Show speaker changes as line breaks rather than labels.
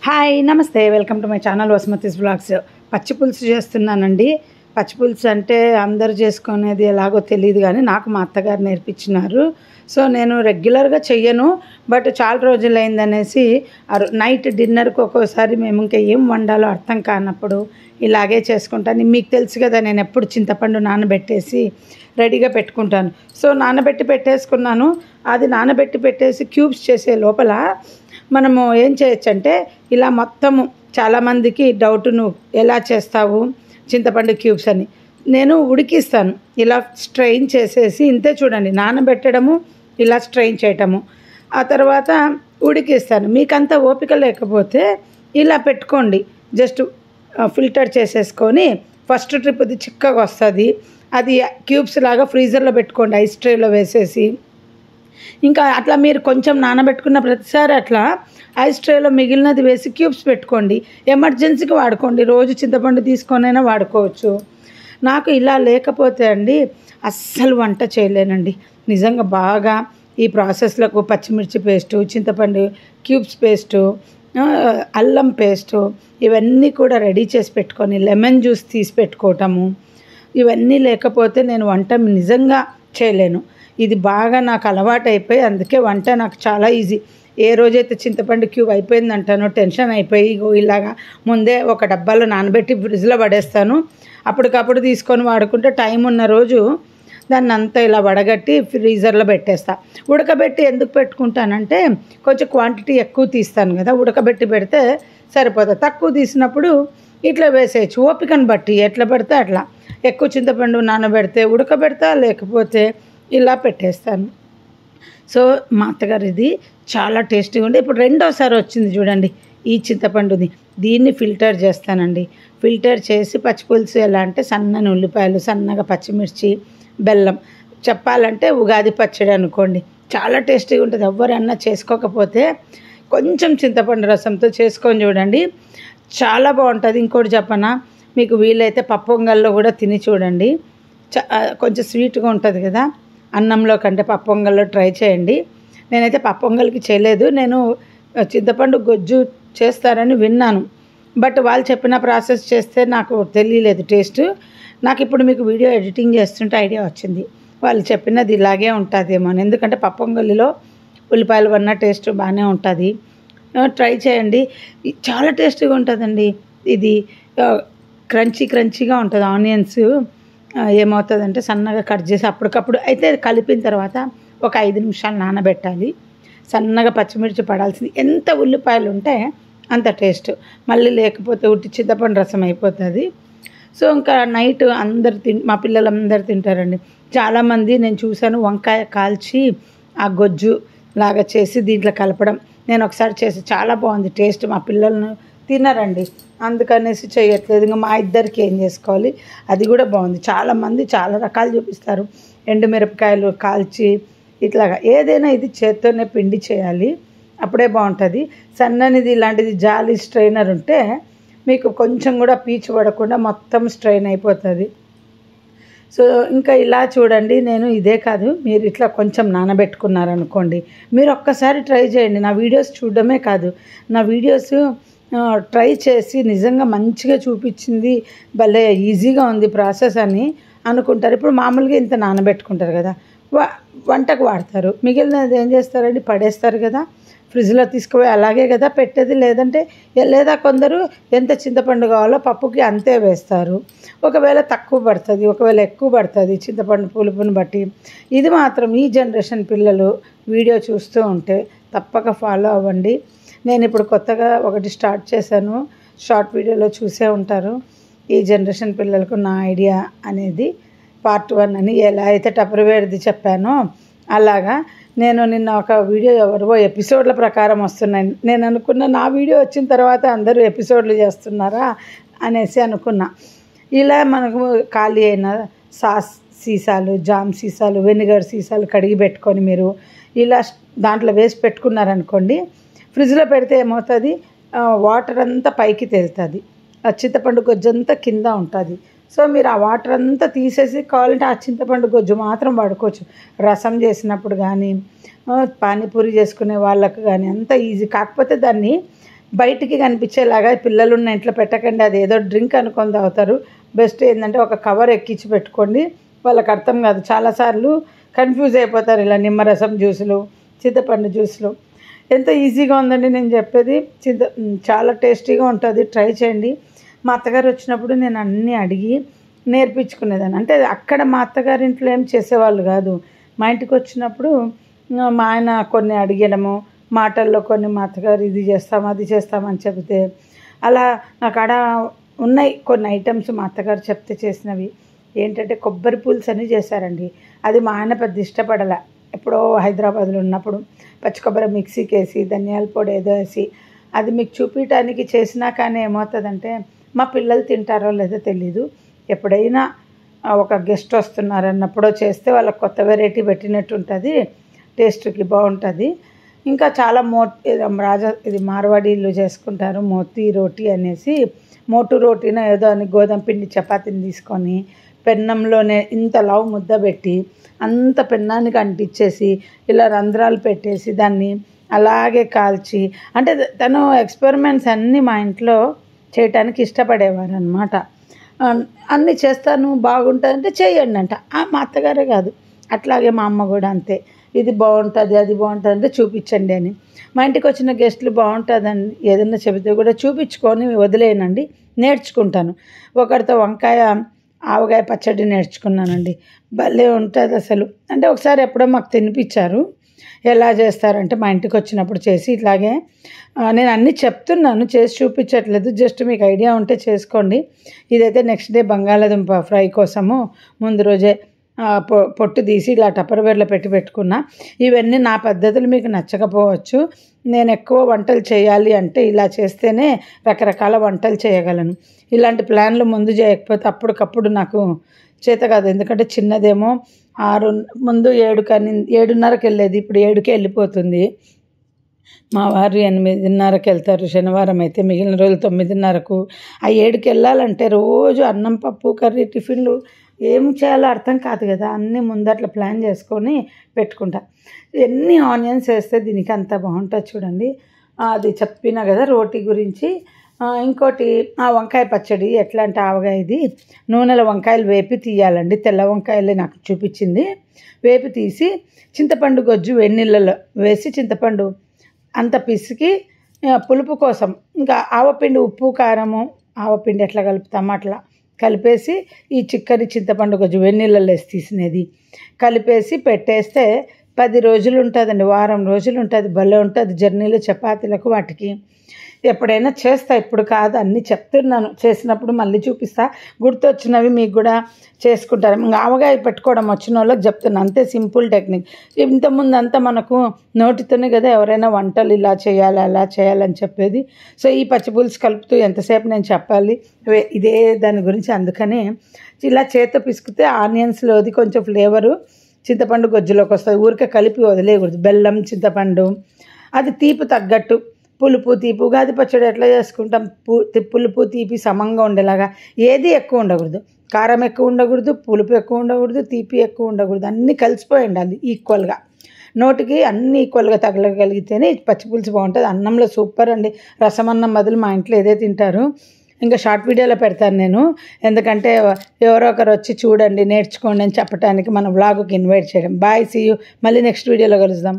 Hi నమస్తే welcome to my channel Vasumathi's blogs. పచ్చి పులుసు చేస్తున్నానండి. పచ్చి పులుసు అంటే అందరు చేసుకునేది ఎలాగో తెలియదు, కానీ నాకు మా అత్తగారు నేర్పించినారు. సో నేను రెగ్యులర్గా చెయ్యను, బట్ చాలా రోజులైందనేసి నైట్ డిన్నర్కి ఒక్కోసారి మేము ఇంకా ఏం వండాలో అర్థం కానప్పుడు ఇలాగే చేసుకుంటాను. మీకు తెలుసు కదా, నేను ఎప్పుడు చింతపండు నానబెట్టేసి రెడీగా పెట్టుకుంటాను. సో నానబెట్టి పెట్టేసుకున్నాను. అది నానబెట్టి పెట్టేసి క్యూబ్స్ చేసే లోపల మనము ఏం చేయొచ్చంటే, ఇలా మొత్తము చాలామందికి డౌట్, నువ్వు ఎలా చేస్తావు చింతపండు క్యూబ్స్ అని. నేను ఉడికిస్తాను, ఇలా స్ట్రెయిన్ చేసేసి, ఇంతే చూడండి, నానబెట్టడము, ఇలా స్ట్రెయిన్ చేయటము, ఆ తర్వాత ఉడికిస్తాను. మీకంత ఓపిక లేకపోతే ఇలా పెట్టుకోండి, జస్ట్ ఫిల్టర్ చేసేసుకొని ఫస్ట్ ట్రిప్ అది చిక్కగా వస్తుంది. అది క్యూబ్స్ లాగా ఫ్రీజర్లో పెట్టుకోండి, ఐస్ ట్రేలో వేసేసి. ఇంకా అట్లా మీరు కొంచెం నానబెట్టుకున్న ప్రతిసారి అట్లా ఐస్ ట్రేలో మిగిలినది వేసి క్యూబ్స్ పెట్టుకోండి. ఎమర్జెన్సీకి వాడుకోండి, రోజు చింతపండు తీసుకొనైనా వాడుకోవచ్చు. నాకు ఇలా లేకపోతే అండి అస్సలు వంట చేయలేనండి. నిజంగా బాగా ఈ ప్రాసెస్లకు పచ్చిమిర్చి పేస్టు, చింతపండు క్యూబ్స్ పేస్టు, అల్లం పేస్టు, ఇవన్నీ కూడా రెడీ చేసి పెట్టుకొని లెమన్ జ్యూస్ తీసి పెట్టుకోవటము, ఇవన్నీ లేకపోతే నేను వంట నిజంగా చేయలేను. ఇది బాగా నాకు అలవాటు అయిపోయి, అందుకే వంట నాకు చాలా ఈజీ. ఏ రోజైతే చింతపండు క్యూబ్ అయిపోయిందంటానో టెన్షన్ అయిపోయి ఇలాగా ముందే ఒక డబ్బాలో నానబెట్టి ఫ్రిడ్జ్లో పడేస్తాను. అప్పటికప్పుడు తీసుకొని వాడుకుంటే టైం ఉన్న రోజు దాన్ని అంతా ఇలా వడగట్టి ఫ్రీజర్లో పెట్టేస్తా. ఉడకబెట్టి ఎందుకు పెట్టుకుంటానంటే, కొంచెం క్వాంటిటీ ఎక్కువ తీస్తాను కదా, ఉడకబెట్టి పెడితే సరిపోతుంది. తక్కువ తీసినప్పుడు ఇట్లా వేసేయచ్చు, ఓపికను బట్టి ఎట్లా పడితే అట్లా. ఎక్కువ చింతపండు నానబెడితే ఉడకబెడతా, లేకపోతే ఇలా పెట్టేస్తాను. సో మా అత్తగారు ఇది చాలా టేస్టీగా ఉండే. ఇప్పుడు రెండోసారి వచ్చింది చూడండి ఈ చింతపండుది. దీన్ని ఫిల్టర్ చేస్తానండి. ఫిల్టర్ చేసి పచ్చిపులుసు ఎలా అంటే, సన్నని ఉల్లిపాయలు, సన్నగా పచ్చిమిర్చి, బెల్లం, చెప్పాలంటే ఉగాది పచ్చడి అనుకోండి, చాలా టేస్టీగా ఉంటుంది. ఎవరన్నా చేసుకోకపోతే కొంచెం చింతపండు రసంతో చేసుకొని చూడండి, చాలా బాగుంటుంది. ఇంకోటి చెప్పనా, మీకు వీలైతే పప్పు పొంగల్లో కూడా తిని చూడండి, కొంచెం స్వీట్గా ఉంటుంది కదా, అన్నంలో కంటే పప్పు పొంగల్లో ట్రై చేయండి. నేనైతే పప్పు పొంగల్కి చేయలేదు, నేను చింతపండు గొజ్జు చేస్తారని విన్నాను, బట్ వాళ్ళు చెప్పిన ప్రాసెస్ చేస్తే నాకు తెలియలేదు టేస్ట్. నాకు ఇప్పుడు మీకు వీడియో ఎడిటింగ్ చేస్తుంటే ఐడియా వచ్చింది, వాళ్ళు చెప్పినది ఇలాగే ఉంటుందేమో అని. ఎందుకంటే పప్పు పొంగలిలో ఉల్లిపాయలు వన్న టేస్ట్ బాగానే ఉంటుంది. ట్రై చేయండి, చాలా టేస్టీగా ఉంటుందండి. ఇది క్రంచీగా ఉంటుంది. ఆనియన్స్ ఏమవుతుందంటే సన్నగా కట్ చేసి అప్పటికప్పుడు అయితే కలిపిన తర్వాత ఒక 5 నిమిషాలు నానబెట్టాలి. సన్నగా పచ్చిమిర్చి పడాల్సింది. ఎంత ఉల్లిపాయలు ఉంటే అంత టేస్ట్. మళ్ళీ లేకపోతే ఉట్టి చింతపండు రసం అయిపోతుంది. సో ఇంకా నైట్ మా పిల్లలందరూ తింటారండి. చాలామంది నేను చూశాను వంకాయ కాల్చి ఆ గొజ్జు లాగా చేసి దీంట్లో కలపడం. నేను ఒకసారి చేసి చాలా బాగుంది టేస్ట్. మా పిల్లలను తినరండి, అందుకనేసి చేయట్లేదు. ఇంకా మా ఇద్దరికి ఏం చేసుకోవాలి, అది కూడా బాగుంది. చాలామంది చాలా రకాలు చూపిస్తారు. ఎండుమిరపకాయలు కాల్చి ఇట్లాగా, ఏదైనా ఇది చేత్తోనే పిండి చేయాలి, అప్పుడే బాగుంటుంది. సన్ననిది ఇలాంటిది జాలి స్ట్రైనర్ ఉంటే మీకు కొంచెం కూడా పీచు పడకుండా మొత్తం స్ట్రైన్ అయిపోతుంది. సో ఇంకా ఇలా చూడండి, నేను ఇదే కాదు, మీరు ఇట్లా కొంచెం నానబెట్టుకున్నారనుకోండి, మీరు ఒక్కసారి ట్రై చేయండి. నా వీడియోస్ చూడడమే కాదు, నా వీడియోస్ ట్రై చేసి నిజంగా మంచిగా చూపించింది, భలే ఈజీగా ఉంది ప్రాసెస్ అని అనుకుంటారు. ఇప్పుడు మామూలుగా ఇంత నానబెట్టుకుంటారు కదా, వంటకు వాడతారు, మిగిలినది ఏం చేస్తారండి, పడేస్తారు కదా, ఫ్రిడ్జ్లో తీసుకుపోయి అలాగే కదా పెట్టేది. లేదా కొందరు ఎంత చింతపండు కావాలో పప్పుకి అంతే వేస్తారు. ఒకవేళ తక్కువ పడుతుంది, ఒకవేళ ఎక్కువ పడుతుంది చింతపండు పులుపుని బట్టి. ఇది మాత్రం ఈ జనరేషన్ పిల్లలు వీడియో చూస్తూ ఉంటే తప్పక ఫాలో అవ్వండి. నేను ఇప్పుడు కొత్తగా ఒకటి స్టార్ట్ చేశాను, షార్ట్ వీడియోలో చూసే ఉంటారు. ఈ జనరేషన్ పిల్లలకు నా ఐడియా అనేది పార్ట్ 1 అని ఎలా అయితే టపర్వేర్ది చెప్పానో అలాగా. నేను నిన్న ఒక వీడియో ఎవరివో ఎపిసోడ్ల ప్రకారం వస్తున్నాయి, నేను అనుకున్న నా వీడియో వచ్చిన తర్వాత అందరూ ఎపిసోడ్లు చేస్తున్నారా అనేసి అనుకున్నా. ఇలా మనకు ఖాళీ అయిన సాస్ సీసాలు, జామ్ సీసాలు, వెనిగర్ సీసాలు కడిగి పెట్టుకొని మీరు ఇలా దాంట్లో వేసి పెట్టుకున్నారనుకోండి, ఫ్రిడ్జ్లో పెడితే ఏమవుతుంది, వాటర్ అంతా పైకి తేలుతుంది, చింతపండు గొజ్జు అంతా కింద ఉంటుంది. సో మీరు ఆ వాటర్ అంతా తీసేసి కావాలంటే ఆ చింతపండు గొజ్జు మాత్రం వాడుకోవచ్చు. రసం చేసినప్పుడు కానీ, పానీపూరి చేసుకునే వాళ్ళకు కానీ అంత ఈజీ. కాకపోతే దాన్ని బయటికి కనిపించేలాగా పిల్లలు ఉన్న ఇంట్లో పెట్టకండి, అది ఏదో డ్రింక్ అనుకొని తాగుతారు. బెస్ట్ ఏంటంటే ఒక కవర్ ఎక్కించి పెట్టుకోండి, వాళ్ళకి అర్థం కాదు. చాలాసార్లు కన్ఫ్యూజ్ అయిపోతారు ఇలా నిమ్మరసం జ్యూసులు, చింతపండు జ్యూసులు. ఎంత ఈజీగా ఉందండి నేను చెప్పేది. చాలా టేస్టీగా ఉంటుంది, ట్రై చేయండి. మా అత్తగారు వచ్చినప్పుడు నేను అన్నీ అడిగి నేర్పించుకునేదాన్ని. అంటే అక్కడ మా అత్తగారింట్లో ఏం చేసేవాళ్ళు కాదు. మా ఇంటికి వచ్చినప్పుడు మా ఆయన కొన్ని అడిగడము, మాటల్లో కొన్ని మా అత్తగారు ఇది చేస్తాం అది చేస్తామని చెబితే అలా నాకు ఆడ ఉన్నాయి కొన్ని ఐటమ్స్ మా అత్తగారు చెప్తే చేసినవి. ఏంటంటే కొబ్బరి పులుసు అని చేశారండి. అది మా ఆయన పెద్ద ఇష్టపడాల. ఎప్పుడో హైదరాబాద్లో ఉన్నప్పుడు పచ్చి కొబ్బరి మిక్సీకి వేసి ధనియాల పొడి ఏదో వేసి అది మీకు చూపించడానికి చేసినా కానీ ఏమవుతుందంటే మా పిల్లలు తింటారో లేదో తెలీదు. ఎప్పుడైనా ఒక గెస్ట్ వస్తున్నారన్నప్పుడు చేస్తే వాళ్ళకి కొత్త వెరైటీ పెట్టినట్టు ఉంటుంది, టేస్ట్కి బాగుంటుంది. ఇంకా చాలా ఇది మార్వాడీలు చేసుకుంటారు మోతీ రోటీ అనేసి, మోటు రోటీనో ఏదో అని గోధుమ పిండి చపాతీని తీసుకొని పెన్నంలోనే ఇంత లావు ముద్ద పెట్టి అంత పెన్నానికి అంటించేసి ఇలా రంధ్రాలు పెట్టేసి దాన్ని అలాగే కాల్చి, అంటే తను ఎక్స్పెరిమెంట్స్ అన్నీ మా ఇంట్లో చేయటానికి ఇష్టపడేవారు అనమాట. అన్నీ చేస్తాను బాగుంటుందంటే చేయండి అంట. మా అత్తగారే కాదు, అట్లాగే మా అమ్మ కూడా అంతే. ఇది బాగుంటుంది అది బాగుంటుంది అంటే చూపించండి అని. మా ఇంటికి వచ్చిన గెస్టులు బాగుంటుందని ఏదైనా చెబితే కూడా చూపించుకొని వదిలేయనండి, నేర్చుకుంటాను. ఒకరితో ఆవకాయ పచ్చడి నేర్చుకున్నానండి, భలే ఉంటుంది అసలు. అంటే ఒకసారి ఎప్పుడో మాకు తినిపించారు. ఎలా చేస్తారంటే మా ఇంటికి వచ్చినప్పుడు చేసి ఇట్లాగే నేను అన్నీ చెప్తున్నాను, చేసి చూపించట్లేదు, జస్ట్ మీకు ఐడియా ఉంటే చేసుకోండి. ఇదైతే నెక్స్ట్ డే బంగాళాదుంప ఫ్రై కోసము ముందు రోజే పొట్టు తీసి ఇలా టప్పర్వేర్లో పెట్టుకున్నా. ఇవన్నీ నా పద్ధతులు మీకు నచ్చకపోవచ్చు. నేను ఎక్కువ వంటలు చేయాలి అంటే ఇలా చేస్తేనే రకరకాల వంటలు చేయగలను. ఇలాంటి ప్లాన్లు ముందు చేయకపోతే అప్పటికప్పుడు నాకు చేత కాదు. ఎందుకంటే చిన్నదేమో ముందు 7:30కి వెళ్ళేది, ఇప్పుడు 7కే వెళ్ళిపోతుంది. మా వారు 8:30కి వెళ్తారు శనివారం అయితే, మిగిలిన రోజులు 9:30కు. ఆ 7కి వెళ్ళాలంటే రోజు అన్నం పప్పు కర్రీ టిఫిన్లు ఏం చేయాలో అర్థం కాదు కదా. అన్నీ ముందట్లా ప్లాన్ చేసుకొని పెట్టుకుంటా. ఎన్ని ఆనియన్స్ వేస్తే దీనికి అంత బాగుంటుంది చూడండి. అది చెప్పినా కదా రోటీ గురించి. ఇంకోటి వంకాయ పచ్చడి ఎట్లా అంటే ఆవకాయది నూనెలో వంకాయలు వేపి తీయాలండి. తెల్ల వంకాయలే నాకు చూపించింది. వేపి తీసి చింతపండు గొజ్జు వెన్నీళ్ళలో వేసి చింతపండు అంత పిసికి పులుపు కోసం ఇంకా ఆవపిండి ఉప్పు కారము ఆవపిండి ఎట్లా కలుపుతామో అట్లా కలిపేసి ఈ చిక్కని చింతపండు గొజ్జు వెన్నీళ్ళలో వేసి తీసినది కలిపేసి పెట్టేస్తే 10 రోజులు ఉంటుందండి, వారం రోజులు ఉంటుంది. భలే ఉంటుంది జర్నీలు చపాతీలకు వాటికి. ఎప్పుడైనా చేస్తా, ఇప్పుడు కాదు, అన్నీ చెప్తున్నాను. చేసినప్పుడు మళ్ళీ చూపిస్తా. గుర్తొచ్చినవి మీకు కూడా చేసుకుంటారు. ఇంకా ఆవకాయ పెట్టుకోవడం వచ్చిన వాళ్ళకి చెప్తున్నాను, అంతే సింపుల్ టెక్నిక్. ఇంతకుముందు అంతా మనకు నోటితోనే కదా ఎవరైనా వంటలు ఇలా చేయాలి అలా చేయాలని చెప్పేది. సో ఈ పచ్చిపులుసు కలుపుతూ ఎంతసేపు నేను చెప్పాలి ఇదే దాని గురించి. అందుకనే ఇలా చేత్తో పిసికితే ఆనియన్స్లోది కొంచెం ఫ్లేవరు చింతపండు గొజ్జులోకి వస్తుంది. ఊరికే కలిపి వదిలేయకూడదు. బెల్లం చింతపండు అది తీపి తగ్గట్టు, పులుపు తీపి. ఉగాది పచ్చడి ఎట్లా చేసుకుంటాం, పులుపు తీపి సమంగా ఉండేలాగా. ఏది ఎక్కువ ఉండకూడదు, కారం ఎక్కువ ఉండకూడదు, పులుపు ఎక్కువ ఉండకూడదు, తీపి ఎక్కువ ఉండకూడదు. అన్నీ కలిసిపోయి ఉండాలి ఈక్వల్గా. నోటికి అన్నీ ఈక్వల్గా తగలగలిగితేనే పచ్చిపులుసు బాగుంటుంది. అన్నంలో సూపర్ అండి. రసం అన్నం బదులు మా ఇంట్లో ఏదే తింటారు. ఇంకా షార్ట్ వీడియోలో పెడతాను నేను, ఎందుకంటే ఎవరో ఒకరు వచ్చి చూడండి నేర్చుకోండి అని చెప్పడానికి మన వ్లాగ్కి ఇన్వైట్ చేయడం. Bye, see you. మళ్ళీ నెక్స్ట్ వీడియోలో కలుద్దాం.